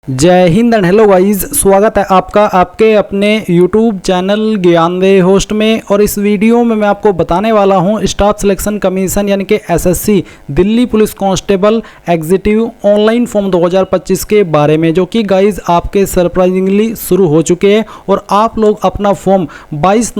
जय Hind and hello guys, स्वागत है आपका आपके अपने YouTube चैनल ज्ञानदेह होस्ट में। और इस वीडियो में मैं आपको बताने वाला हूं स्टाफ सिलेक्शन कमीशन यानी कि SSC Delhi police constable executive online form 2025 के बारे में, जो कि गाइस आपके सरप्राइजिंगली शुरू हो चुके हैं और आप लोग अपना फॉर्म 22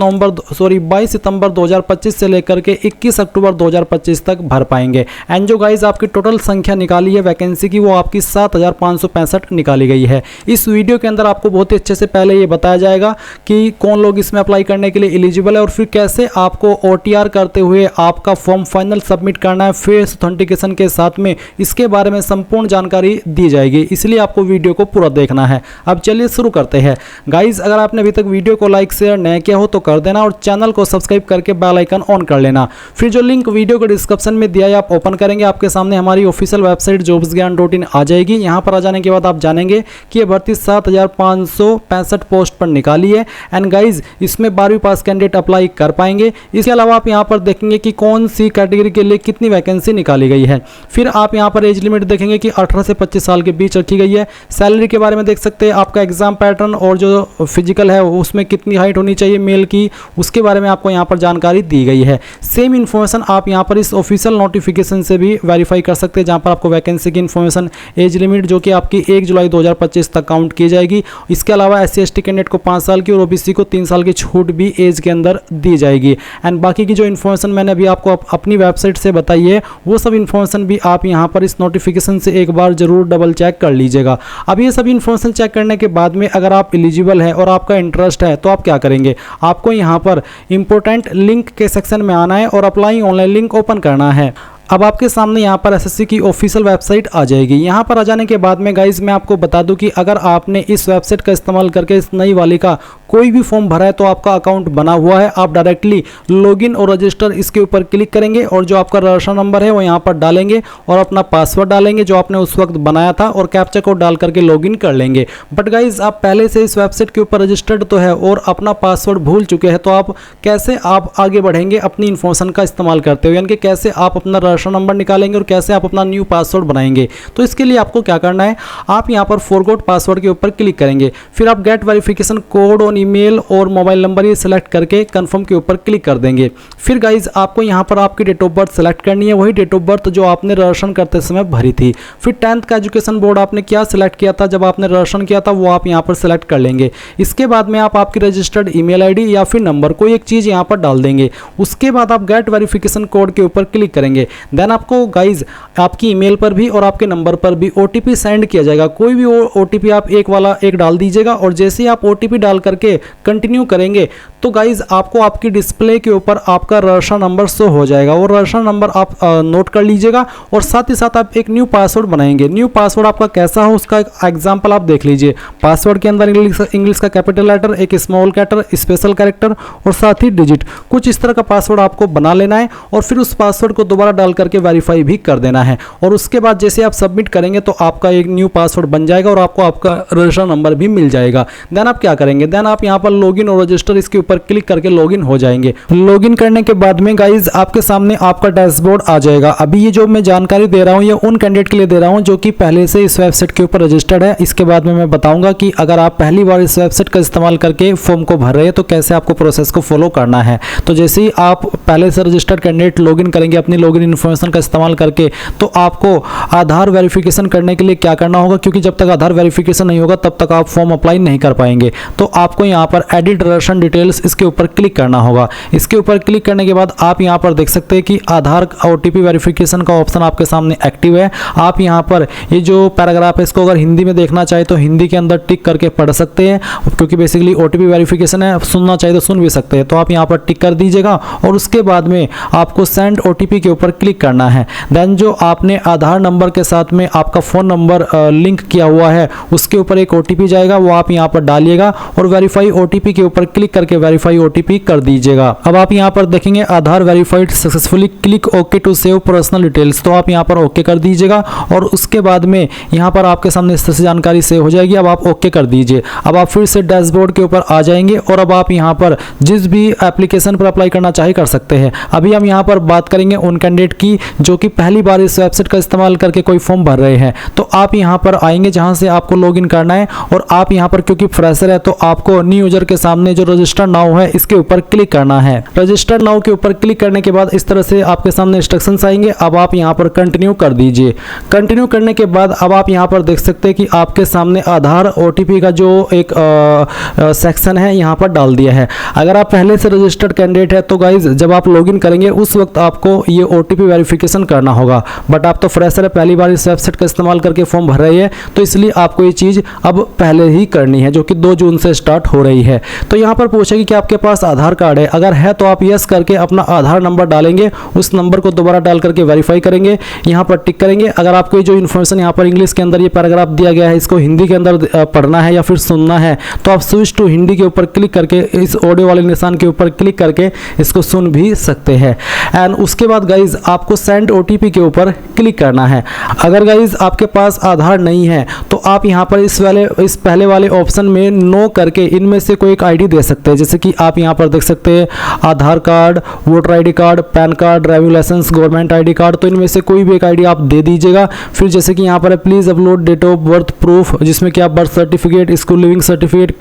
सितंबर 2025 से लेकर के 21 अक्टूबर 2025 तक भर पाएंगे। एंड जो गाइस आपकी टोटल संख्या निकाली है वैकेंसी की, वो आपकी 7565 निकाली गई है। इस वीडियो के अंदर आपको बहुत ही अच्छे से पहले ये बताया जाएगा कि कौन लोग इसमें अप्लाई करने के लिए एलिजिबल है और फिर कैसे आपको ओटीआर करते हुए आपका फॉर्म फाइनल सबमिट करना है फेस ऑथेंटिकेशन के साथ में। इसके बारे में संपूर्ण जानकारी दी जाएगी, इसलिए आपको वीडियो को पूरा देखना है। अब चलिए शुरू करते हैं। गाइज, अगर आपने अभी तक वीडियो को लाइक शेयर नहीं किया हो तो कर देना और चैनल को सब्सक्राइब करके बेल आइकन ऑन कर लेना। फिर जो लिंक वीडियो के डिस्क्रिप्शन में दिया है आप ओपन करेंगे, आपके सामने हमारी ऑफिशियल वेबसाइट jobsgyan.in आ जाएगी। यहाँ पर आ जाने के बाद आप जानेंगे कि ये भर्ती 7565 पोस्ट पर निकाली है। एंड गाइज, इसमें 12वीं पास कैंडिडेट अप्लाई कर पाएंगे। इसके अलावा आप यहाँ पर देखेंगे कि कौन सी कैटेगरी के लिए कितनी वैकेंसी निकाली गई है। फिर आप यहाँ पर एज लिमिट देखेंगे कि 18 से 25 साल के बीच रखी गई है। सैलरी के बारे में देख सकते हैं, आपका एग्जाम पैटर्न और जो फिजिकल है उसमें कितनी हाइट होनी चाहिए मेल की, उसके बारे में आपको यहाँ पर जानकारी दी गई है। सेम इन्फॉर्मेशन आप यहाँ पर इस ऑफिशियल नोटिफिकेशन से भी वेरीफाई कर सकते हैं, जहाँ पर आपको वैकेंसी की इन्फॉर्मेशन, एज लिमिट जो कि आपकी 1 जुलाई 2025 तक काउंट की जाएगी। इसके अलावा SC/ST कैंडिडेट को 5 साल की और OBC को 3 साल की छूट भी एज के अंदर दी जाएगी। एंड बाकी की जो इन्फॉर्मेशन मैंने अभी आपको अपनी वेबसाइट से बताई है, वो सब इन्फॉर्मेशन भी आप यहाँ पर इस नोटिफिकेशन से एक बार जरूर डबल चेक कर लीजिएगा। अब ये सभी इन्फॉर्मेशन चेक करने के बाद में अगर आप एलिजिबल है और आपका इंटरेस्ट है तो आप क्या करेंगे, आपको यहाँ पर इंपॉर्टेंट लिंक के सेक्शन में आना है और अप्लाई ऑनलाइन लिंक ओपन करना है। अब आपके सामने यहाँ पर एसएससी की ऑफिशियल वेबसाइट आ जाएगी। यहाँ पर आ जाने के बाद में गाइज मैं आपको बता दूं कि अगर आपने इस वेबसाइट का इस्तेमाल करके इस नई वाली का कोई भी फॉर्म भरा है तो आपका अकाउंट बना हुआ है। आप डायरेक्टली लॉगिन और रजिस्टर इसके ऊपर क्लिक करेंगे और जो आपका रजिस्ट्रेशन नंबर है वो यहाँ पर डालेंगे और अपना पासवर्ड डालेंगे जो आपने उस वक्त बनाया था और कैप्चा कोड डाल करके लॉगिन कर लेंगे। बट गाइज, आप पहले से इस वेबसाइट के ऊपर रजिस्टर्ड तो है और अपना पासवर्ड भूल चुके हैं, तो आप कैसे आप आगे बढ़ेंगे अपनी इन्फॉर्मेशन का इस्तेमाल करते हुए, यानी कि कैसे आप अपना रजिस्ट्रेशन नंबर निकालेंगे और कैसे आप अपना न्यू पासवर्ड बनाएंगे। तो इसके लिए आपको क्या करना है, आप यहाँ पर फॉरगॉट पासवर्ड के ऊपर क्लिक करेंगे। फिर आप get verification code on email और मोबाइल नंबर ये सिलेक्ट करके कंफर्म के ऊपर क्लिक कर देंगे। फिर गाइज, आपको यहाँ पर आपकी डेट ऑफ बर्थ सेलेक्ट करनी है, वही डेट ऑफ बर्थ जो आपने रजिस्ट्रेशन करते समय भरी थी। फिर 10th का एजुकेशन बोर्ड आपने क्या सिलेक्ट किया था जब आपने रजिस्ट्रेशन किया था, वो आप यहाँ पर सिलेक्ट कर लेंगे। इसके बाद में आप आपकी रजिस्टर्ड ईमेल आईडी या फिर नंबर कोई एक चीज़ यहाँ पर डाल देंगे। उसके बाद आप गेट वेरिफिकेशन कोड के ऊपर क्लिक करेंगे। देन आपको गाइज आपकी ईमेल पर भी और आपके नंबर पर भी OTP सेंड किया जाएगा। कोई भी OTP आप एक डाल दीजिएगा और जैसे ही आप OTP डाल करके कंटिन्यू करेंगे तो गाइज आपको आपकी डिस्प्ले के ऊपर आपका रजिस्ट्रेशन नंबर शो हो जाएगा। और रजिस्ट्रेशन नंबर आप नोट कर लीजिएगा और साथ ही साथ आप एक न्यू पासवर्ड बनाएंगे। न्यू पासवर्ड आपका कैसा हो उसका एक एग्जाम्पल आप देख लीजिए। पासवर्ड के अंदर इंग्लिश का कैपिटल लेटर, एक स्मॉल कैरेक्टर, स्पेशल कैरेक्टर और साथ ही डिजिट, कुछ इस तरह का पासवर्ड आपको बना लेना है और फिर उस पासवर्ड को दोबारा डाल करके वेरीफाई भी कर देना है। और उसके बाद जैसे आप सबमिट करेंगे तो आपका एक न्यू पासवर्ड बन जाएगा और आपको आपका रजिस्टर नंबर भी मिल जाएगा। देन आप क्या करेंगे, देन आप यहाँ पर लॉगिन और रजिस्टर इसके ऊपर क्लिक करके लॉगिन हो जाएंगे। लॉगिन करने के बाद में गाइज आपके सामने आपका डैशबोर्ड आ जाएगा। अभी ये जो मैं जानकारी दे रहा हूँ ये उन कैंडिडेट के लिए दे रहा हूँ जो कि पहले से इस वेबसाइट के ऊपर रजिस्टर्ड है। इसके बाद में मैं बताऊंगा कि अगर आप पहली बार इस वेबसाइट का इस्तेमाल करके फॉर्म को भर रहे हैं तो कैसे आपको प्रोसेस को फॉलो करना है। तो जैसे ही आप पहले से रजिस्टर्ड कैंडिडेट लॉगिन करेंगे अपनी लॉगिन इन्फॉर्मेशन का इस्तेमाल करके, तो आपको आधार वेरिफिकेशन करने के लिए क्या करना होगा, क्योंकि जब तक आधार वेरिफिकेशन नहीं होगा तब तक आप फॉर्म अप्लाई नहीं कर पाएंगे। तो आपको यहाँ पर एडिट रजिस्ट्रेशन डिटेल्स इसके ऊपर क्लिक करना होगा। इसके ऊपर क्लिक करने के बाद आप यहाँ पर देख सकते हैं कि आधार OTP वेरिफिकेशन का ऑप्शन आपके सामने एक्टिव है। आप यहाँ पर ये जो पैराग्राफ है इसको अगर हिंदी में देखना चाहे तो हिंदी के अंदर टिक करके पढ़ सकते हैं, क्योंकि बेसिकली OTP वेरिफिकेशन है, सुनना चाहिए तो सुन भी सकते हैं। तो आप यहाँ पर टिक कर दीजिएगा और उसके बाद में आपको सेंड OTP के ऊपर क्लिक करना है। देन जो आपने आधार नंबर के साथ में आपका फ़ोन नंबर लिंक किया हुआ है उसके ऊपर एक OTP जाएगा, वो आप यहाँ पर डालिएगा और वेरीफाई OTP के ऊपर क्लिक करके वेरीफाई OTP कर दीजिएगा। अब आप यहाँ पर देखेंगे Aadhaar verified successfully, click okay to save personal details, तो आप यहाँ पर ओके कर दीजिएगा और उसके बाद में यहाँ पर आपके सामने इस तरह से जानकारी सेव हो जाएगी। अब आप ओके कर दीजिए। अब आप फिर से डैशबोर्ड के ऊपर आ जाएंगे और अब आप यहाँ पर जिस भी एप्लीकेशन पर अप्लाई करना चाहे कर सकते हैं। अभी हम यहाँ पर बात करेंगे उन कैंडिडेट लड़की जो कि पहली बार इस वेबसाइट का इस्तेमाल करके कोई फॉर्म भर रहे हैं, तो आप यहाँ पर आएंगे जहाँ से आपको लॉगिन करना है और आप यहाँ पर क्योंकि फ्रेशर है तो आपको न्यू यूजर के सामने जो रजिस्टर नाउ है इसके ऊपर क्लिक करना है। रजिस्टर नाउ के ऊपर क्लिक करने के बाद इस तरह से आपके सामने इंस्ट्रक्शंस आएंगे। अब आप यहाँ पर कंटिन्यू कर दीजिए। कंटिन्यू करने के बाद अब आप यहाँ पर देख सकते हैं कि आपके सामने आधार OTP का जो एक सेक्शन है यहाँ पर डाल दिया है। अगर आप पहले से रजिस्टर्ड कैंडिडेट है तो गाइज जब आप लॉगिन करेंगे उस वक्त आपको ये OTP वेरिफिकेशन करना होगा, बट आप तो फ्रेशर है, पहली बार इस वेबसाइट का इस्तेमाल करके फॉर्म भर रही है, तो इसलिए आपको ये चीज़ अब पहले ही करनी है जो कि 2 जून से स्टार्ट हो रही है। तो यहाँ पर पूछेगी कि आपके पास आधार कार्ड है, अगर है तो आप यस करके अपना आधार नंबर डालेंगे, उस नंबर को दोबारा डाल करके वेरीफाई करेंगे, यहाँ पर टिक करेंगे। अगर आपको जो इन्फॉर्मेशन यहाँ पर इंग्लिश के अंदर ये पैराग्राफ दिया गया है इसको हिंदी के अंदर पढ़ना है या फिर सुनना है तो आप स्विच टू हिंदी के ऊपर क्लिक करके इस ऑडियो वाले निशान के ऊपर क्लिक करके इसको सुन भी सकते हैं। एंड उसके बाद गाइज आपको सेंड OTP के ऊपर क्लिक करना है। अगर गाइज आपके पास आधार नहीं है तो आप यहाँ पर इस पहले वाले ऑप्शन में नो करके इनमें से कोई एक ID दे सकते हैं। जैसे कि आप यहाँ पर देख सकते हैं Aadhaar card, voter ID card, PAN card, driving licence, government ID card, तो इनमें से कोई भी एक ID आप दे दीजिएगा। फिर जैसे कि यहाँ पर please upload date of birth proof, जिसमें कि आप birth certificate, school leaving certificate,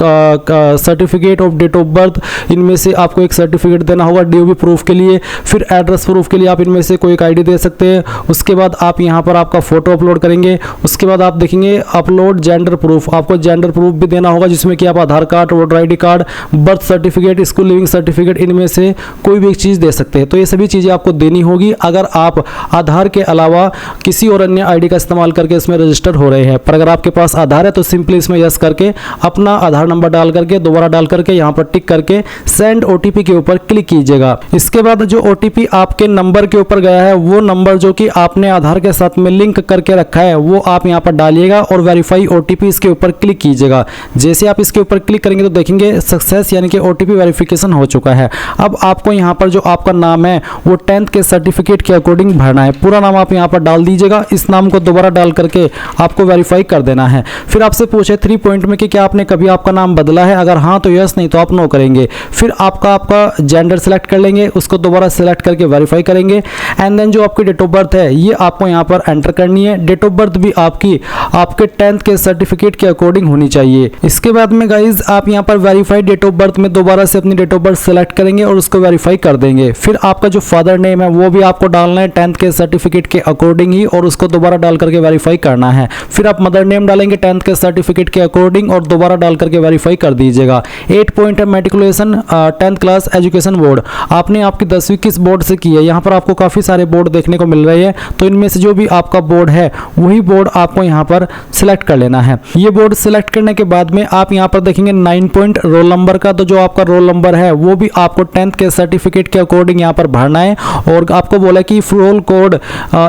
certificate of date of birth, इनमें से आपको एक सर्टिफिकेट देना होगा DOB प्रूफ के लिए। फिर एड्रेस प्रूफ के लिए आप इनमें से कोई एक ID दे सकते हैं। उसके बाद आप यहाँ पर आपका फोटो अपलोड करेंगे। उसके बाद आप देखेंगे अपलोड जेंडर प्रूफ, आपको जेंडर प्रूफ भी देना होगा जिसमें कि आप Aadhaar card, voter ID card, birth certificate, school leaving certificate, इनमें से कोई भी एक चीज़ दे सकते हैं। तो ये सभी चीज़ें आपको देनी होगी अगर आप आधार के अलावा किसी और अन्य ID का इस्तेमाल करके इसमें रजिस्टर हो रहे हैं। पर अगर आपके पास आधार है तो सिंपली इसमें यस करके अपना आधार नंबर डाल करके दोबारा डाल करके यहाँ पर टिक करके सेंड OTP के ऊपर क्लिक कीजिएगा। इसके बाद जो OTP आपके नंबर के ऊपर गया है वो नंबर जो कि आपने आधार के साथ में लिंक करके रखा है वो आप यहाँ पर डालिएगा और वेरीफाई OTP इसके ऊपर क्लिक कीजिएगा। जैसे आप इसके ऊपर क्लिक करेंगे तो देखेंगे सक्सेस यानी कि OTP वेरिफिकेशन हो चुका है। अब आपको यहाँ पर जो आपका नाम है वो 10th के सर्टिफिकेट के अकॉर्डिंग भरना है। पूरा नाम आप यहाँ पर डाल दीजिएगा। इस नाम को दोबारा डाल करके आपको वेरीफाई कर देना है। फिर आपसे पूछे 3 पॉइंट में कि क्या आपने कभी आपका नाम बदला है, अगर हाँ तो यस, नहीं तो आप नो करेंगे। फिर आपका जेंडर सेलेक्ट कर लेंगे, उसको दोबारा सेलेक्ट करके वेरीफाई करेंगे। एंड देन जो आपकी डेट ऑफ बर्थ है ये आपको यहाँ पर एंटर करनी है। डेट ऑफ बर्थ भी आपके 10th के सर्टिफिकेट के अकॉर्डिंग होनी चाहिए। इसके बाद में गाइज आप यहाँ पर वेरीफाइड डेट ऑफ बर्थ में दोबारा से अपनी डेट ऑफ बर्थ सेलेक्ट करेंगे और उसको वेरीफाई कर देंगे। फिर आपका जो फादर नेम है वो भी आपको डालना है 10th के सर्टिफिकेट के अकॉर्डिंग ही और उसको दोबारा डाल करके वेरीफाई करना है। फिर आप मदर नेम डालेंगे 10th के सर्टिफिकेट के अकॉर्डिंग और दोबारा डाल करके वेरीफाई कर दीजिएगा। 8 पॉइंट है matriculation 10th class education board, आपने आपकी 10वीं किस बोर्ड से की है। यहाँ पर आपको काफ़ी सारे बोर्ड देखने को मिल रहे हैं, तो इनमें से जो भी आपका बोर्ड है वही बोर्ड आपको यहाँ पर सिलेक्ट कर लेना है। ये बोर्ड सिलेक्ट करने के बाद में आप यहाँ पर देखेंगे 9 पॉइंट रोल नंबर का, तो जो आपका रोल नंबर है वो भी आपको 10th के सर्टिफिकेट के अकॉर्डिंग यहाँ पर भरना है। और आपको बोला कि roll code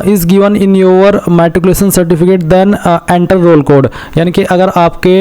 is given in your matriculation certificate then enter roll code, यानी कि अगर आपके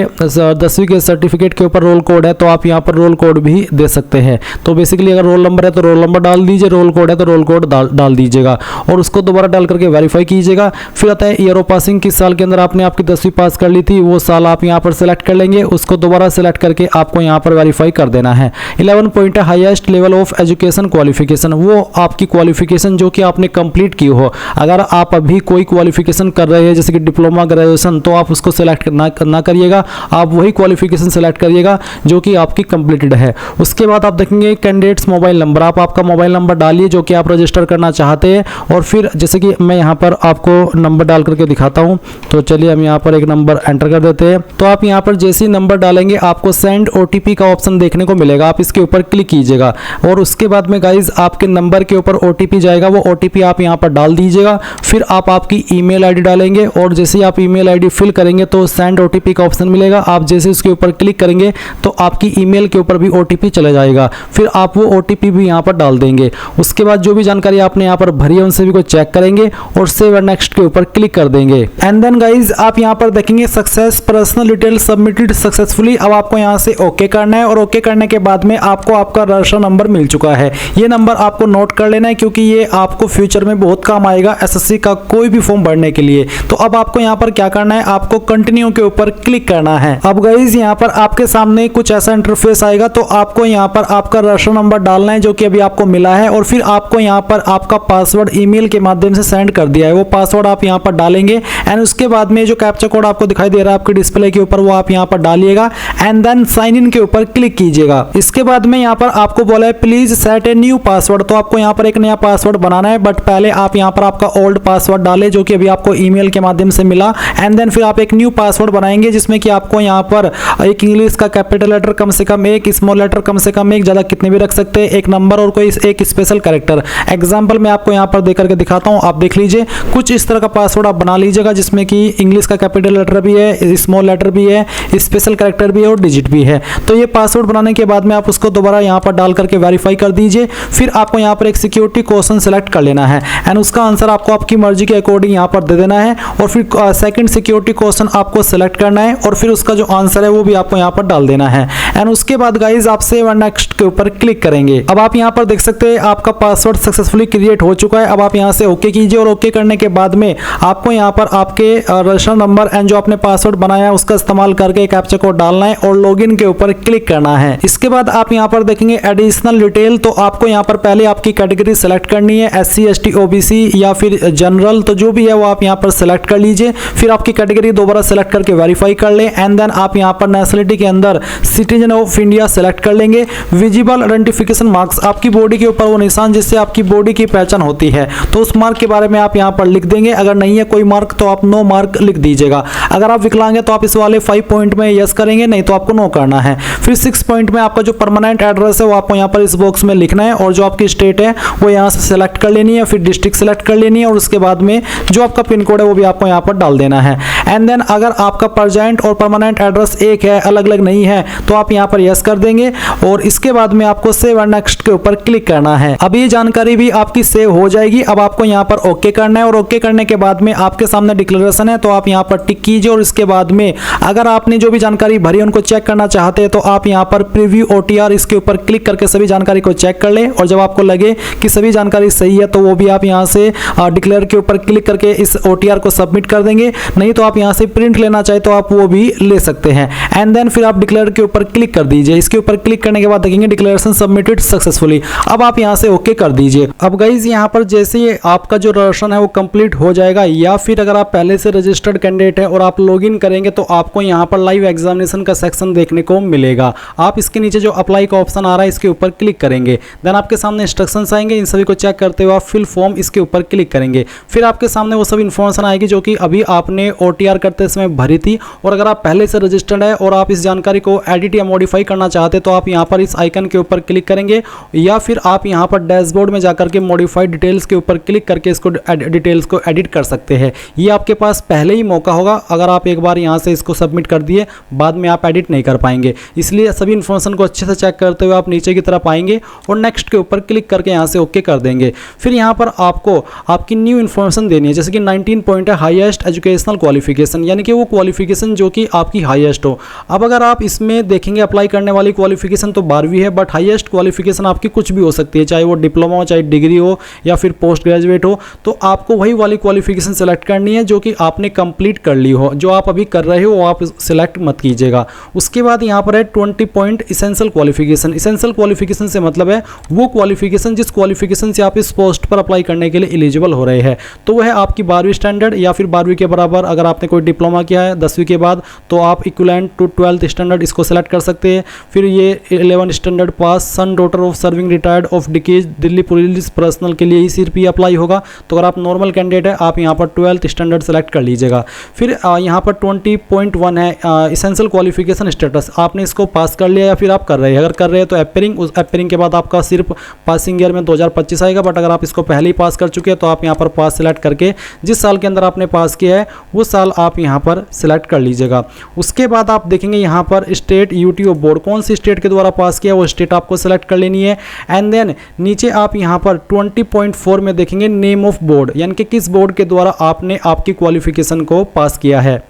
10वीं के सर्टिफिकेट के ऊपर रोल कोड है तो आप यहाँ पर रोल कोड भी दे सकते हैं। तो बेसिकली अगर रोल नंबर है तो रोल नंबर डाल दीजिए, रोल कोड है तो रोल कोड डाल दीजिएगा और उसको दोबारा डाल करके वेरीफाई कीजिएगा। फिर आता है ईयर ऑफ पासिंग, किस साल के अंदर आपने आपकी 10वीं पास कर ली थी वो साल आप यहाँ पर सिलेक्ट कर लेंगे, उसको दोबारा सिलेक्ट करके आपको यहाँ पर वेरीफाई कर देना है। 11 पॉइंट है highest level of education qualification, वो आपकी क्वालिफिकेशन जो कि आपने कंप्लीट की हो। अगर आप अभी कोई क्वालिफिकेशन कर रहे हैं जैसे कि डिप्लोमा, ग्रेजुएशन, तो आप उसको सिलेक्ट ना करिएगा, आप वही क्वालिफिकेशन सिलेक्ट करिएगा जो कि आपकी कंप्लीटेड है। उसके बाद आप देखेंगे कैंडिडेट्स मोबाइल नंबर, आप आपका मोबाइल नंबर डालिए जो कि आप रजिस्टर करना चाहते हैं। और फिर जैसे कि मैं यहाँ पर आपको नंबर डाल करके दिखाता हूँ, तो चलिए हम यहाँ पर एक नंबर एंटर कर देते हैं। तो आप यहाँ पर जैसे ही नंबर डालेंगे आपको सेंड OTP का ऑप्शन देखने को मिलेगा, आप इसके ऊपर क्लिक कीजिएगा और उसके बाद में गाइज आपके नंबर के ऊपर OTP जाएगा, वो OTP आप यहाँ पर डाल दीजिएगा। फिर आप आपकी ईमेल ID डालेंगे और जैसे ही आप ईमेल ID फिल करेंगे तो सेंड OTP का ऑप्शन मिलेगा, आप जैसे उसके ऊपर क्लिक करेंगे तो आपकी ईमेल के ऊपर भी OTP चला जाएगा। फिर आप वो OTP भी यहाँ पर डाल देंगे। उसके बाद जो भी जानकारी आपने यहाँ पर भरी है उनसे भी को चेक करेंगे और सेव एंड नेक्स्ट के ऊपर क्लिक कर देंगे। एंड देन गाइज आप यहाँ पर देखेंगे success personal detail submitted successfully. अब आपको यहाँ से ओके करना है और ओके करने के बाद में आपको आपका रजिस्टर नंबर मिल चुका है। ये नंबर आपको नोट कर लेना है क्योंकि ये आपको फ्यूचर में बहुत काम आएगा SSC का कोई भी फॉर्म भरने के लिए। तो अब आपको यहाँ पर क्या करना है, आपको कंटिन्यू के ऊपर क्लिक करना है। अब गाइज यहाँ पर आपके सामने कुछ ऐसा इंटरफेस आएगा, तो आपको यहाँ पर आपका रजिस्टर नंबर डालना है जो कि अभी आपको मिला है और फिर आपको यहाँ पर आपका पासवर्ड ईमेल के माध्यम से सेंड कर दिया है, वो पासवर्ड आप यहाँ पर डालेंगे एंड उसके बाद में जो कैप्चा कोड आपको दिखाई दे रहा है आपके डिस्प्ले के ऊपर वो आप यहाँ पर डालिएगा एंड देन साइन इन के ऊपर क्लिक कीजिएगा। इसके बाद में यहाँ पर आपको बोला है please set a new password, तो आपको यहाँ पर एक नया पासवर्ड बनाना है, बट पहले आप यहाँ पर आपका ओल्ड पासवर्ड डालें जो कि अभी आपको ईमेल के माध्यम से मिला एंड देन फिर आप एक न्यू पासवर्ड बनाएंगे जिसमें कि आपको यहाँ पर एक इंग्लिश का कैपिटल लेटर कम से कम एक, स्मॉल लेटर कम से कम एक, ज्यादा कितने भी रख सकते हैं, एक नंबर और कोई एक स्पेशल कैरेक्टर। एग्जांपल मैं आपको यहाँ पर देकर के दिखाता हूँ, आप देख लीजिए कुछ इस तरह का पासवर्ड आप बना लीजिएगा जिसमें कि इंग्लिश का कैपिटल लेटर भी है, स्मॉल लेटर भी है, स्पेशल कैरेक्टर भी है और डिजिट भी है। तो ये पासवर्ड बनाने के बाद में आप उसको दोबारा यहाँ पर डाल करके वेरीफाई कर दीजिए। फिर आपको यहाँ पर एक सिक्योरिटी क्वेश्चन सेलेक्ट कर लेना है एंड उसका आंसर आपको आपकी मर्जी के अकॉर्डिंग यहाँ पर दे देना है और फिर सेकंड सिक्योरिटी क्वेश्चन आपको सेलेक्ट करना है और फिर उसका जो आंसर है वो भी आपको यहाँ पर डाल देना है एंड उसके बाद गाइज आप सेव एंड नेक्स्ट के ऊपर क्लिक करेंगे। अब आप यहाँ पर देख सकते हैं आपका पासवर्ड सक्सेसफुली क्रिएट हो चुका है। अब आप यहाँ से ओके कीजिए और ओके करने के बाद में आपको यहाँ पर आपके रजिस्टर नंबर एंड जो आपने पासवर्ड बनाया है उसका इस्तेमाल करके कैप्चा कोड डालना है और लॉगिन के ऊपर क्लिक करना है। इसके बाद आप यहाँ पर देखेंगे एडिशनल डिटेल, तो आपको यहाँ पर पहले आपकी कैटेगरी सेलेक्ट करनी है, SC ST OBC या फिर जनरल, तो जो भी है वो आप यहाँ पर सेलेक्ट कर लीजिए। फिर आपकी कैटेगरी दोबारा सेलेक्ट करके वेरीफाई कर ले एंड देन आप यहाँ पर नेशनलिटी के अंदर सिटीजन ऑफ इंडिया सेलेक्ट कर लेंगे। विजिबल आइडेंटिफिकेशन मार्क्स, आपकी बॉडी के ऊपर वो निशान जिससे आपकी बॉडी की पहचान होती है, तो उस मार्क के बारे में आप यहाँ पर लिख देंगे। अगर नहीं है कोई मार्क तो आप नो मार्क लिख दीजिएगा। अगर आप विकलांग है तो आप इस वाले 5 पॉइंट में यस करेंगे, नहीं तो आपको नो करना है। फिर 6 पॉइंट में आपका जो परमानेंट एड्रेस है वो आपको यहाँ पर इस बॉक्स में लिखना है और जो आपकी स्टेट है वो यहाँ से सेलेक्ट कर लेनी है, फिर डिस्ट्रिक्ट सेलेक्ट कर लेनी है और उसके बाद में जो आपका पिन कोड है वो भी आपको यहाँ पर डाल देना है। एंड देन अगर आपका प्रेजेंट और परमानेंट एड्रेस एक है, अलग अलग नहीं है, तो आप यहाँ पर यस कर देंगे और इसके बाद में आपको सेव एंड नेक्स्ट के ऊपर क्लिक करना है। अब ये जानकारी भी आपकी सेव हो जाएगी। अब आपको यहाँ पर ओके करना है और ओके करने के बाद में आपके सामने डिक्लेरेशन है तो आप यहाँ पर टिक कीजिए और इसके बाद में अगर आपने जो भी जानकारी भरी उनको चेक करना चाहते हैं तो आप यहाँ पर प्रीव्यू OTR इसके ऊपर क्लिक करके सभी जानकारी को चेक कर लें और जब आपको लगे कि सभी जानकारी सही है तो वो भी आप यहाँ से डिक्लेयर के ऊपर क्लिक करके इस OTR को सबमिट कर देंगे। नहीं तो आप यहाँ से प्रिंट लेना चाहे तो आप वो भी ले सकते हैं एंड देन फिर आप डिक्लेयर के ऊपर क्लिक कर दीजिए। इसके ऊपर क्लिक करने के बाद देखेंगे डिक्लेरेशन सबमिटेड सक्सेसफुली। अब आप यहाँ से ओके कर दीजिए। अब गाइज यहाँ पर जैसे ही आपका जो रजिस्ट्रेशन है वो कंप्लीट हो जाएगा या फिर अगर आप पहले से रजिस्टर्ड कैंडिडेट है और आप लॉगिन करेंगे तो आपको यहाँ पर लाइव एग्जामिनेशन का सेक्शन देखने को मिलेगा। आप इसके नीचे जो अप्लाई का ऑप्शन आ रहा है इसके ऊपर क्लिक करेंगे, देन आपके सामने इंस्ट्रक्शंस आएंगे, इन सभी को चेक करते हुए आप फिल फॉर्म इसके ऊपर क्लिक करेंगे। फिर आपके सामने वो सब इन्फॉर्मेशन आएगी जो कि अभी आपने OTR करते समय भरी थी और अगर आप पहले से रजिस्टर्ड है और आप इस जानकारी को एडिट या मॉडिफाई करना चाहते तो आप यहाँ पर इस आइकन के ऊपर क्लिक करेंगे या फिर आप यहाँ पर डैशबोर्ड में जाकर के मॉडिफाइड डिटेल्स के ऊपर क्लिक करके इसको डिटेल्स को एडिट कर सकते हैं। ये आपके पास पहले ही मौका होगा, अगर आप एक बार यहाँ से इसको सबमिट कर दिए बाद में आप एडिट नहीं कर पाएंगे। इसलिए सभी इन्फॉर्मेशन को अच्छे से चेक करते हुए आप नीचे की तरफ आएंगे और नेक्स्ट के ऊपर क्लिक करके यहाँ से ओके कर देंगे। फिर यहाँ पर आपको आपकी न्यू इन्फॉर्मेशन देनी है, जैसे कि 19 पॉइंट है हाईएस्ट एजुकेशनल क्वालिफिकेशन, यानी कि वो क्वालिफिकेशन जो कि आपकी हाईएस्ट हो। अब अगर आप इसमें देखेंगे अप्लाई करने वाली क्वालिफिकेशन तो 12वीं है, बट हाईएस्ट क्वालिफिकेशन आपकी कुछ भी हो सकती है, चाहे वो डिप्लोमा हो, चाहे डिग्री हो या फिर पोस्ट ग्रेजुएट हो। तो आपको वही वाली क्वालिफिकेशन सेलेक्ट करनी है जो कि आपने कंप्लीट कर ली हो। जो आप अभी कर रहे हो वो आप सिलेक्ट मत कीजिएगा। उसके बाद यहाँ पर है 20 point essential qualification. Essential qualification से मतलब है वो क्वालिफिकेशन जिस क्वालिफिकेशन से आप इस पोस्ट पर अप्लाई करने के लिए एलिजिबल हो रहे हैं। तो वह है आपकी 12वीं स्टैंडर्ड या फिर 12वीं के बराबर। अगर आपने कोई डिप्लोमा किया है 10वीं के बाद तो आप इक्विवेलेंट टू 12th स्टैंडर्ड इसको सेलेक्ट कर सकते हैं। फिर ये 11 standard pass son daughter of serving retired of decays Delhi police personal के लिए ही सिर्फ ही अप्लाई होगा। तो अगर आप नॉर्मल कैंडिडेट है आप यहाँ पर 12th स्टैंडर्ड सेलेक्ट कर लीजिएगा। फिर यहाँ पर 20.1 है इसेंशियल क्वालिफिकेशन स्टेटस, आपने इसको पास कर लिया या फिर आप कर रहे हैं। अगर कर रहे हैं तो एपरिंग, उस एपरिंग के बाद आपका सिर्फ पासिंग ईयर में 2025 आएगा, बट अगर आप इसको पहले ही पास कर चुके हैं तो आप यहाँ पर पास सेलेक्ट करके जिस साल के अंदर आपने पास किया है वो साल आप यहाँ पर सिलेक्ट कर लीजिएगा। उसके बाद आप देखेंगे यहाँ पर स्टेट यूटीओ बोर्ड, कौन सी स्टेट के द्वारा पास किया वो स्टेट आपको सेलेक्ट कर लेनी है। एंड देन नीचे आप यहाँ पर 20.4 में देखेंगे नेम ऑफ बोर्ड, यानी कि किस बोर्ड के द्वारा आपने आपकी क्वालिफिकेशन को पास किया है।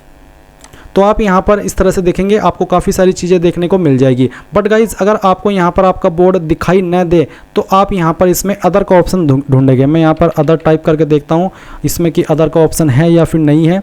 तो आप यहाँ पर इस तरह से देखेंगे, आपको काफ़ी सारी चीज़ें देखने को मिल जाएगी। बट गाइज अगर आपको यहाँ पर आपका बोर्ड दिखाई न दे तो आप यहाँ पर इसमें अदर का ऑप्शन ढूंढेंगे। मैं यहाँ पर अदर टाइप करके देखता हूँ इसमें कि अदर का ऑप्शन है या फिर नहीं है।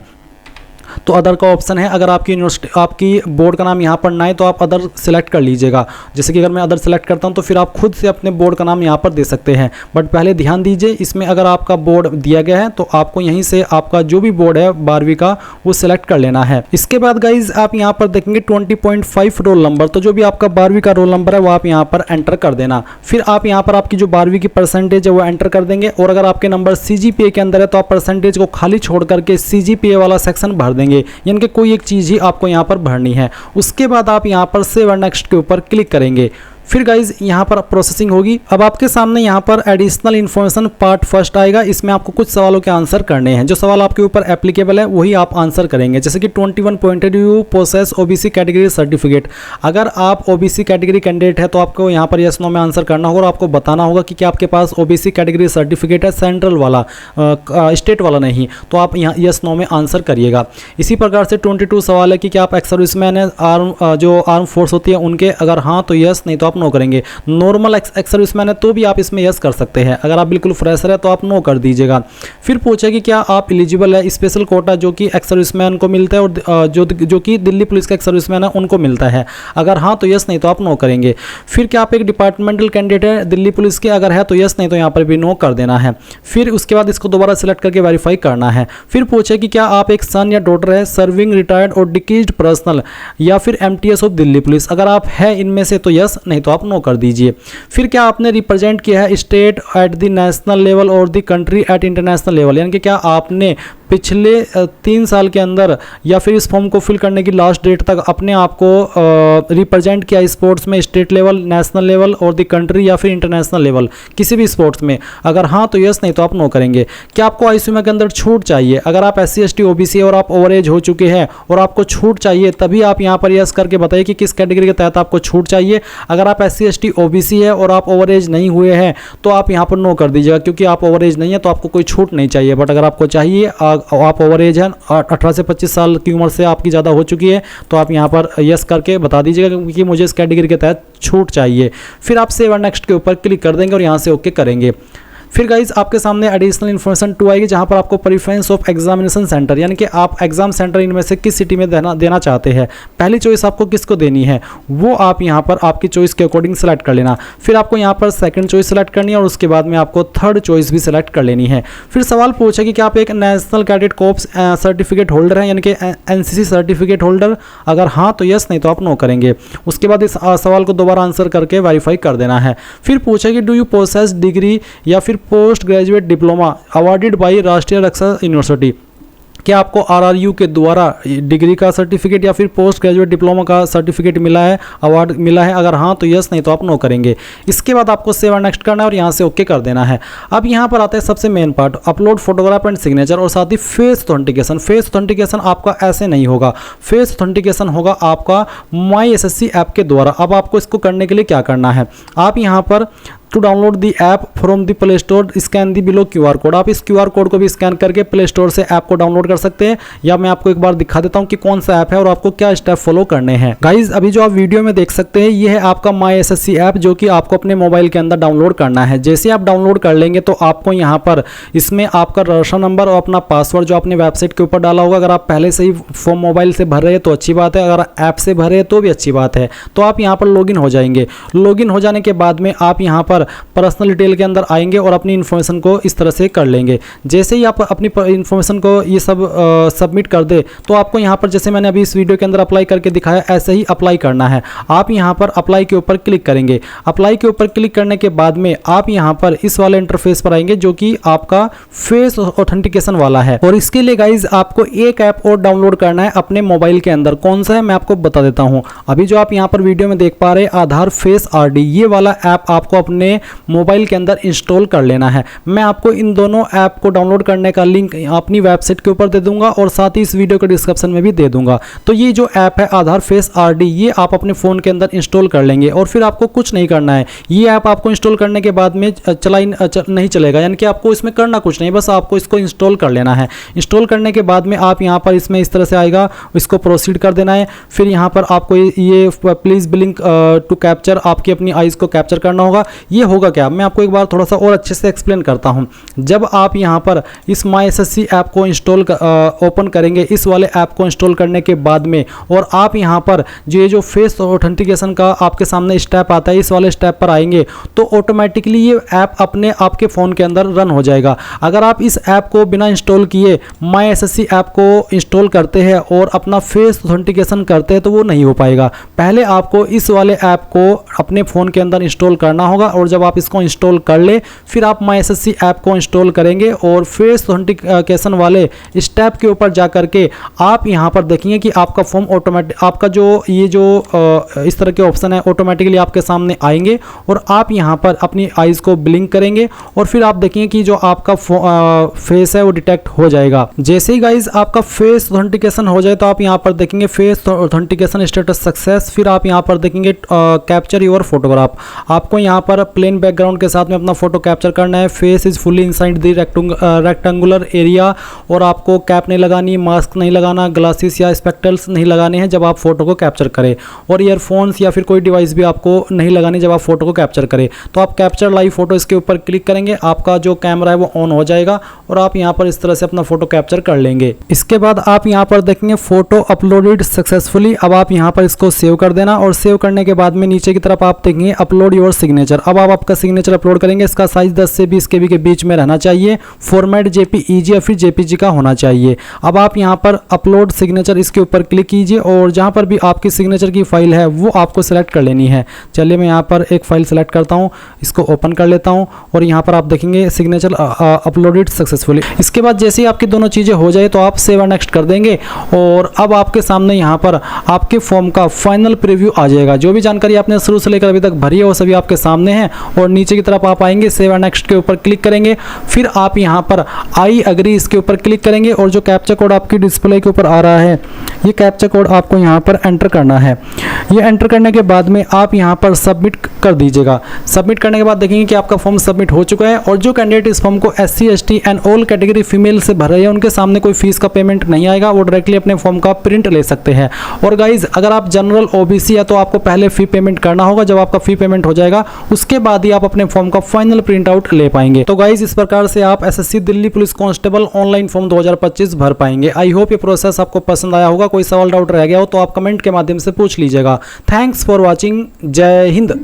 तो अदर का ऑप्शन है। अगर आपकी यूनिवर्सिटी आपकी बोर्ड का नाम यहाँ पर ना है तो आप अदर सेलेक्ट कर लीजिएगा। जैसे कि अगर मैं अदर सेलेक्ट करता हूँ तो फिर आप खुद से अपने बोर्ड का नाम यहाँ पर दे सकते हैं। बट पहले ध्यान दीजिए, इसमें अगर आपका बोर्ड दिया गया है तो आपको यहीं से आपका जो भी बोर्ड है 12वीं का वो सिलेक्ट कर लेना है। इसके बाद गाइज आप यहाँ पर देखेंगे 20.5 रोल नंबर, तो जो भी आपका 12वीं का रोल नंबर है वो आप यहाँ पर एंटर कर देना। फिर आप यहाँ पर आपकी जो 12वीं की परसेंटेज है वो एंटर कर देंगे। और अगर आपके नंबर CGPA के अंदर है तो आप परसेंटेज को खाली छोड़ करके CGPA वाला सेक्शन भर देंगे, यानी कि कोई एक चीज़ ही आपको यहाँ पर भरनी है। उसके बाद आप यहाँ पर सेव एंड नेक्स्ट के ऊपर क्लिक करेंगे। फिर गाइज यहाँ पर प्रोसेसिंग होगी। अब आपके सामने यहाँ पर एडिशनल इन्फॉर्मेशन पार्ट फर्स्ट आएगा। इसमें आपको कुछ सवालों के आंसर करने हैं। जो सवाल आपके ऊपर एप्लीकेबल है वही आप आंसर करेंगे। जैसे कि 21 pointed you possess OBC category certificate. अगर आप OBC कैटेगरी कैंडिडेट है तो आपको यहाँ पर यस नो में आंसर करना होगा और आपको बताना होगा कि क्या आपके पास OBC कैटेगरी सर्टिफिकेट है, सेंट्रल वाला, स्टेट वाला नहीं। तो आप यहाँ यस नो में आंसर करिएगा। इसी प्रकार से 22 सवाल है कि क्या आप एक्स सर्विसमैन है, जो आर्म फोर्स होती है उनके, अगर हाँ तो यस, नहीं तो आप नो करेंगे। नॉर्मल एक्स सर्विसमैन है तो भी आप इसमें यस कर सकते हैं। अगर आप बिल्कुल फ्रेशर है तो आप नो कर दीजिएगा। फिर पूछे कि क्या आप एलिजिबल है स्पेशल कोटा जो कि एक्स सर्विसमैन को मिलता है और जो कि दिल्ली पुलिस का एक्स सर्विसमैन है उनको मिलता है। अगर हाँ तो यस, नहीं तो आप नो करेंगे। फिर क्या आप एक डिपार्टमेंटल कैंडिडेट है दिल्ली पुलिस के, अगर है तो यस, नहीं तो यहाँ पर भी नो कर देना है। फिर उसके बाद इसको दोबारा सेलेक्ट करके वेरीफाई करना है। फिर पूछे कि क्या आप एक सन या डॉटर है सर्विंग रिटायर्ड और डिक्रीज्ड पर्सनल या फिर MTS ऑफ दिल्ली पुलिस, अगर आप है इनमें से तो यस, नहीं तो आप नो कर दीजिए। फिर क्या आपने रिप्रेजेंट किया है state at the national level और the country at international level, यानी कि क्या आपने पिछले 3 साल के अंदर या फिर इस फॉर्म को फिल करने की लास्ट डेट तक अपने आप को रिप्रेजेंट किया स्पोर्ट्स में, स्टेट लेवल, नेशनल लेवल और द कंट्री या फिर इंटरनेशनल लेवल, किसी भी स्पोर्ट्स में। अगर हाँ तो यस, नहीं तो आप नो करेंगे। क्या आपको आईसीयू के अंदर छूट चाहिए, अगर आप SC ST OBC और आप ओवर एज हो चुके हैं और आपको छूट चाहिए तभी आप यहाँ पर यस करके बताइए कि किस कैटेगरी के तहत आपको छूट चाहिए। अगर आप SC ST OBC है और आप ओवर एज नहीं हुए हैं तो आप यहाँ पर नो कर दीजिएगा, क्योंकि आप ओवर एज नहीं है तो आपको कोई छूट नहीं चाहिए। बट अगर आपको चाहिए, आप ओवर एज है, 18 से 25 साल की उम्र से आपकी ज़्यादा हो चुकी है, तो आप यहाँ पर यस करके बता दीजिएगा क्योंकि मुझे इस कैटेगरी के तहत छूट चाहिए। फिर आप सेव एंड नेक्स्ट के ऊपर क्लिक कर देंगे और यहाँ से ओके करेंगे। फिर गाइज आपके सामने एडिशनल इन्फॉर्मेशन 2 आएगी, जहां पर आपको प्रेफरेंस ऑफ एग्जामिनेशन सेंटर, यानी कि आप एग्जाम सेंटर इनमें से किस सिटी में देना चाहते हैं। पहली चॉइस आपको किसको देनी है वो आप यहां पर आपकी चॉइस के अकॉर्डिंग सेलेक्ट कर लेना। फिर आपको यहां पर सेकंड चॉइस सेलेक्ट करनी है और उसके बाद में आपको थर्ड चॉइस भी सेलेक्ट कर लेनी है। फिर सवाल पूछे कि क्या आप एक national cadet corps certificate holder हैं, यानी कि NCC सर्टिफिकेट होल्डर, अगर हाँ तो यस, नहीं तो आप नो करेंगे। उसके बाद इस सवाल को दोबारा आंसर करके वेरीफाई कर देना है। फिर पूछे कि डू यू पोसेस डिग्री या फिर post graduate diploma awarded by राष्ट्रीय रक्षा यूनिवर्सिटी, क्या आपको RRU के द्वारा डिग्री का सर्टिफिकेट या फिर पोस्ट ग्रेजुएट डिप्लोमा का सर्टिफिकेट मिला है, अवार्ड मिला है, अगर हाँ तो यस, नहीं तो आप नो करेंगे। इसके बाद आपको सेव एंड नेक्स्ट करना है और यहाँ से ओके कर देना है। अब यहाँ पर आता है सबसे main part, upload photograph and signature और साथ ही फेस ऑथेंटिकेशन। फेस ऑथेंटिकेशन आपका ऐसे नहीं होगा, फेस ऑथेंटिकेशन होगा आपका माई SSC ऐप के द्वारा। अब आपको इसको करने के लिए क्या करना है, आप यहाँ पर to download the app from the play store scan the below QR code, आप इस QR कोड को भी स्कैन करके प्ले स्टोर से ऐप को डाउनलोड कर सकते हैं। या मैं आपको एक बार दिखा देता हूं कि कौन सा ऐप है और आपको क्या स्टेप फॉलो करने हैं। गाइज अभी जो आप वीडियो में देख सकते हैं ये है आपका माई SSC ऐप, जो कि आपको अपने मोबाइल के अंदर डाउनलोड करना है। जैसे आप डाउनलोड कर लेंगे तो आपको यहाँ पर इसमें आपका रजिस्ट्रेशन नंबर और अपना पासवर्ड जो आपने वेबसाइट के ऊपर डाला होगा, अगर आप पहले से ही फॉर्म मोबाइल से भर रहे हैं तो अच्छी बात है, अगर ऐप से भर रहे हैं तो भी अच्छी बात है। तो आप यहाँ पर लॉगिन हो जाएंगे। लॉगिन हो जाने के बाद में आप यहाँ पर पर्सनल डिटेल के अंदर आएंगे और अपनी इन्फॉर्मेशन को इस तरह से कर लेंगे। जैसे ही आप अपनी इन्फॉर्मेशन को ये सब सबमिट कर दे तो आपको यहाँ पर, जैसे मैंने अभी इस वीडियो के अंदर अप्लाई करके दिखाया, ऐसे ही अप्लाई करना है। आप यहाँ पर अप्लाई के ऊपर क्लिक करेंगे। अप्लाई के ऊपर क्लिक करने के बाद में आप यहाँ पर इस वाले इंटरफेस पर आएंगे जो कि आपका फेस ऑथेंटिकेशन वाला है। और इसके लिए गाइज आपको एक ऐप और डाउनलोड करना है अपने मोबाइल के अंदर। कौन सा है मैं आपको बता देता हूँ। अभी जो आप यहाँ पर वीडियो में देख पा रहे हैं आधार फेस RD, ये वाला ऐप आपको अपने मोबाइल के अंदर इंस्टॉल कर लेना है। मैं आपको इन दोनों ऐप को डाउनलोड करने का लिंक अपनी वेबसाइट के ऊपर दे दूंगा और साथ ही इस वीडियो के डिस्क्रिप्शन में भी दे दूंगा। तो ये जो ऐप है आधार फेस RD, ये आप अपने फ़ोन के अंदर इंस्टॉल कर लेंगे और फिर आपको कुछ नहीं करना है। ये ऐप आपको इंस्टॉल करने के बाद में नहीं चलेगा, यानी कि आपको इसमें करना कुछ नहीं, बस आपको इसको इंस्टॉल कर लेना है। इंस्टॉल करने के बाद में आप यहाँ पर इसमें इस तरह से आएगा, इसको प्रोसीड कर देना है। फिर यहाँ पर आपको ये प्लीज़ ब्लिंक टू कैप्चर, आपकी अपनी आइज़ को कैप्चर करना होगा। ये ये होगा क्या, मैं आपको एक बार थोड़ा सा और अच्छे से एक्सप्लेन करता हूँ। जब आप यहाँ पर इस माई एसएससी ऐप को ओपन करेंगे, इस वाले ऐप को इंस्टॉल करने के बाद में, और आप यहाँ पर ये जो फेस ऑथेंटिकेशन का आपके सामने स्टेप आता है, इस वाले स्टेप पर आएंगे तो ऑटोमेटिकली ये ऐप अपने आपके फ़ोन के अंदर रन हो जाएगा। अगर आप इस ऐप को बिना इंस्टॉल किए माई एसएससी ऐप को इंस्टॉल करते हैं और अपना फेस ऑथेंटिकेशन करते हैं तो वो नहीं हो पाएगा। पहले आपको इस वाले ऐप को अपने फ़ोन के अंदर इंस्टॉल करना होगा, और जब आप इसको इंस्टॉल कर ले फिर आप माई एसएससी ऐप को इंस्टॉल करेंगे और फेस ऑथेंटिकेशन वाले स्टेप के ऊपर जा करके आप यहाँ पर देखेंगे कि आपका फॉर्म ऑटोमेटिक, आपका जो ये जो इस तरह के ऑप्शन है ऑटोमेटिकली आपके सामने आएंगे, और आप यहाँ पर अपनी आइज़ को ब्लिंक करेंगे और फिर आप देखेंगे कि जो आपका फेस है वो डिटेक्ट हो जाएगा। जैसे ही गाइज आपका फेस ऑथेंटिकेशन हो जाए तो आप यहाँ पर देखेंगे फेस ऑथेंटिकेशन स्टेटस सक्सेस, फिर आप यहाँ पर देखेंगे कैप्चर योर फोटोग्राफ। आपको यहाँ पर प्लेन बैकग्राउंड के साथ में अपना फोटो कैप्चर करना है। Face is fully inside the rectangular area, और आपको कैप नहीं लगानी, मास्क नहीं लगाना, ग्लासेस या स्पेक्टल्स नहीं लगाने हैं जब आप फोटो को कैप्चर करें, और ईयरफोन्स या फिर कोई डिवाइस भी आपको नहीं लगानी जब आप फोटो को कैप्चर करें। तो आप कैप्चर लाइव फोटो इसके ऊपर क्लिक करेंगे, आपका जो कैमरा है वो ऑन हो जाएगा और आप यहाँ पर इस तरह से अपना फोटो कैप्चर कर लेंगे। इसके बाद आप यहाँ पर देखेंगे फोटो अपलोडेड सक्सेसफुली। अब आप यहाँ पर इसको सेव कर देना, और सेव करने के बाद में नीचे की तरफ आप देखेंगे अपलोड योर सिग्नेचर। अब आप आपका सिग्नेचर अपलोड करेंगे, इसका साइज 10 से 20 KB के बीच में रहना चाहिए, फॉर्मेट JPEG या फिर JPG का होना चाहिए। अब आप यहाँ पर अपलोड सिग्नेचर इसके ऊपर क्लिक कीजिए, और जहाँ पर भी आपकी सिग्नेचर की फाइल है वो आपको सेलेक्ट कर लेनी है। चलिए मैं यहाँ पर एक फाइल सेलेक्ट करता हूँ, इसको ओपन कर लेता हूँ, और यहाँ पर आप देखेंगे सिग्नेचर अपलोडेड सक्सेसफुली। इसके बाद जैसे ही आपकी दोनों चीज़ें हो जाए तो आप सेव एंड नेक्स्ट कर देंगे, और अब आपके सामने यहाँ पर आपके फॉर्म का फाइनल प्रीव्यू आ जाएगा। जो भी जानकारी आपने शुरू से लेकर अभी तक भरी है वो सभी आपके सामने है, और नीचे की तरफ आप आएंगे, सेव एंड नेक्स्ट के ऊपर क्लिक करेंगे, फिर आप यहाँ पर आई अग्री इसके ऊपर क्लिक करेंगे, और जो कैप्चा कोड आपकी डिस्प्ले के ऊपर आ रहा है ये कैप्चा कोड आपको यहाँ पर एंटर करना है। ये एंटर करने के बाद में आप यहाँ पर सबमिट कर दीजिएगा। सबमिट करने के बाद देखेंगे कि आपका फॉर्म सबमिट हो चुका है, और जो कैंडिडेट इस फॉर्म को SC ST and all category female से भर रहे हैं उनके सामने कोई फीस का पेमेंट नहीं आएगा, वो डायरेक्टली अपने फॉर्म का प्रिंट ले सकते हैं। और गाइज अगर आप जनरल OBC है तो आपको पहले फी पेमेंट करना होगा, जब आपका फी पेमेंट हो जाएगा उसके बाद ही आप अपने फॉर्म का फाइनल प्रिंट आउट ले पाएंगे। तो गाइज इस प्रकार से आप SSC Delhi police constable online form 2025 भर पाएंगे। आई होप ये प्रोसेस आपको पसंद आया होगा। कोई सवाल डाउट रह गया हो तो आप कमेंट के माध्यम से पूछ लीजिएगा। Thanks for watching. जय हिंद।